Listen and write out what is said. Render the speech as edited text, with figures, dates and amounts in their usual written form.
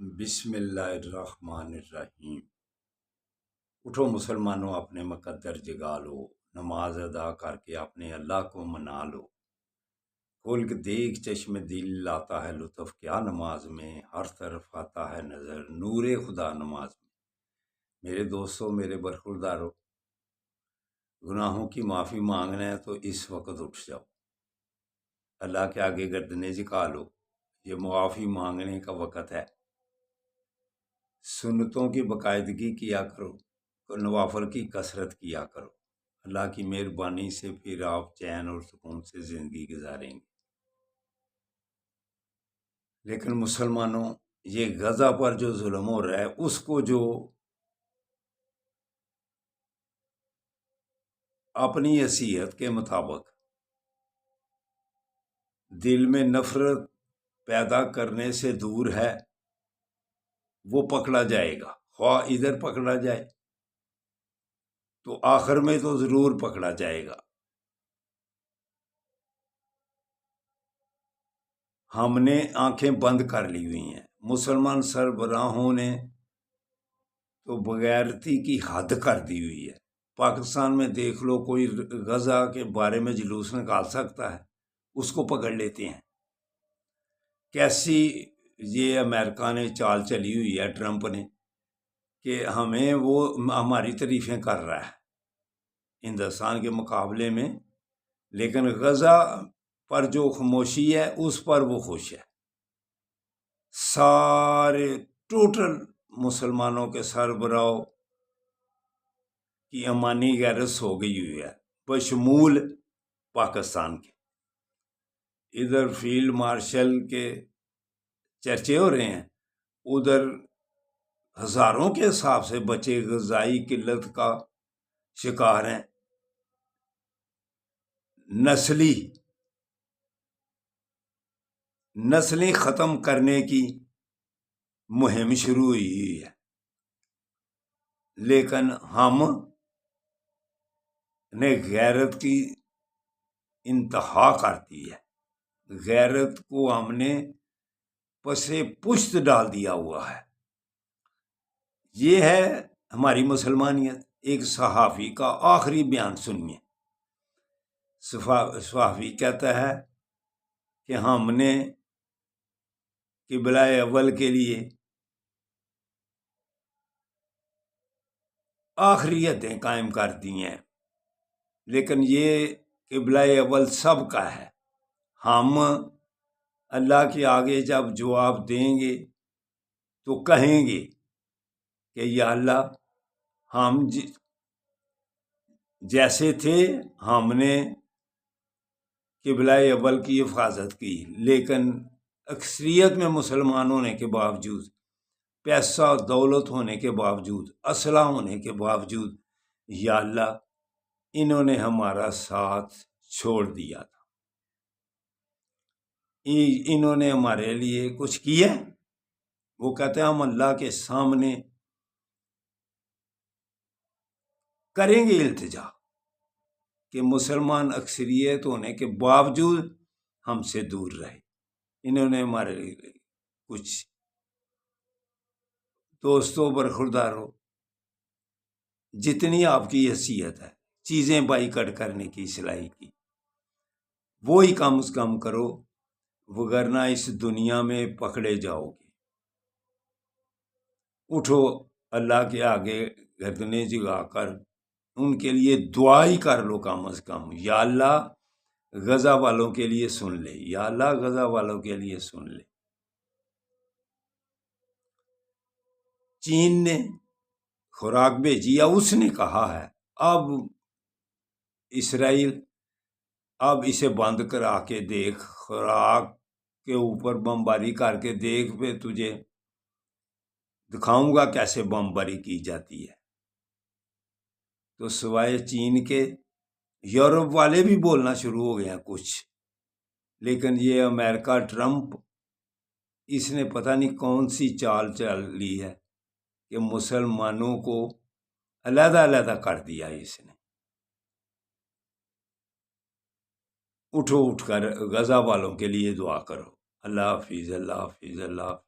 بسم اللہ الرحمن الرحیم۔ اٹھو مسلمانوں، اپنے مقدر جگا لو، نماز ادا کر کے اپنے اللہ کو منا لو۔ کھول کے دیکھ چشم دل، لاتا ہے لطف کیا نماز میں، ہر طرف آتا ہے نظر نور خدا نماز میں۔ میرے دوستو، میرے برخوردارو، گناہوں کی معافی مانگنا ہے تو اس وقت اٹھ جاؤ، اللہ کے آگے گردنیں جھکا لو۔ یہ معافی مانگنے کا وقت ہے۔ سنتوں کی باقاعدگی کیا کرو، نوافل کی کثرت کیا کرو۔ اللہ کی مہربانی سے پھر آپ چین اور سکون سے زندگی گزاریں گے۔ لیکن مسلمانوں، یہ غزہ پر جو ظلم ہو رہا ہے، اس کو جو اپنی حیثیت کے مطابق دل میں نفرت پیدا کرنے سے دور ہے، وہ پکڑا جائے گا۔ خواہ ادھر پکڑا جائے تو آخر میں تو ضرور پکڑا جائے گا۔ ہم نے آنکھیں بند کر لی ہوئی ہیں، مسلمان سربراہوں نے تو بغیرتی کی حد کر دی ہوئی ہے۔ پاکستان میں دیکھ لو، کوئی غزہ کے بارے میں جلوس نکال سکتا ہے، اس کو پکڑ لیتے ہیں۔ کیسی یہ امریکہ نے چال چلی ہوئی ہے، ٹرمپ نے، کہ ہمیں وہ ہماری تعریفیں کر رہا ہے ہندوستان کے مقابلے میں، لیکن غزہ پر جو خاموشی ہے اس پر وہ خوش ہے۔ سارے ٹوٹل مسلمانوں کے سربراہوں کی امانی غیرت ہو گئی ہوئی ہے، بشمول پاکستان کے۔ ادھر فیلڈ مارشل کے چرچے ہو رہے ہیں، ادھر ہزاروں کے حساب سے بچے غذائی قلت کا شکار ہیں۔ نسلیں ختم کرنے کی مہم شروع ہوئی ہے، لیکن ہم نے غیرت کی انتہا کر دی ہے۔ غیرت کو ہم نے پسے پشت ڈال دیا ہوا ہے۔ یہ ہے ہماری مسلمانیت۔ ایک صحافی کا آخری بیان سنیے۔ صحافی کہتا ہے کہ ہم نے قبلہ اول کے لیے آخری حدیں قائم کر دی ہیں، لیکن یہ قبلہ اول سب کا ہے۔ ہم اللہ کے آگے جب جواب دیں گے تو کہیں گے کہ یا اللہ، ہم جیسے تھے ہم نے قبلہ اول کی حفاظت کی، لیکن اکثریت میں مسلمان ہونے کے باوجود، پیسہ دولت ہونے کے باوجود، اسلحہ ہونے کے باوجود، یا اللہ، انہوں نے ہمارا ساتھ چھوڑ دیا تھا۔ انہوں نے ہمارے لیے کچھ کیا؟ وہ کہتے ہیں ہم اللہ کے سامنے کریں گے التجا کہ مسلمان اکثریت ہونے کے باوجود ہم سے دور رہے۔ انہوں نے ہمارے لیے کچھ۔ دوستو، برخوردارو، جتنی آپ کی حیثیت ہے چیزیں بائیکاٹ کرنے کی صلاحیت کی، وہی کم از کم کرو، وگرنہ اس دنیا میں پکڑے جاؤ گے۔ اٹھو، اللہ کے آگے گردنیں جھکا کر ان کے لیے دعا ہی کر لو کم از کم۔ یا اللہ، غزہ والوں کے لیے سن لے، یا اللہ، غزہ والوں کے لیے سن لے۔ چین نے خوراک بھیجی ہے، اس نے کہا ہے اب اسرائیل، اب اسے بند کرا کے دیکھ، خوراک کے اوپر بمباری کر کے دیکھ، پہ تجھے دکھاؤں گا کیسے بمباری کی جاتی ہے۔ تو سوائے چین کے یورپ والے بھی بولنا شروع ہو گئے ہیں کچھ، لیکن یہ امریکہ ٹرمپ، اس نے پتہ نہیں کون سی چال چل لی ہے کہ مسلمانوں کو علیحدہ علیحدہ کر دیا اس نے۔ اٹھو، اٹھ کر غزہ والوں کے لیے دعا کرو۔ اللہ حافظ، اللہ حافظ، اللہ حافظ۔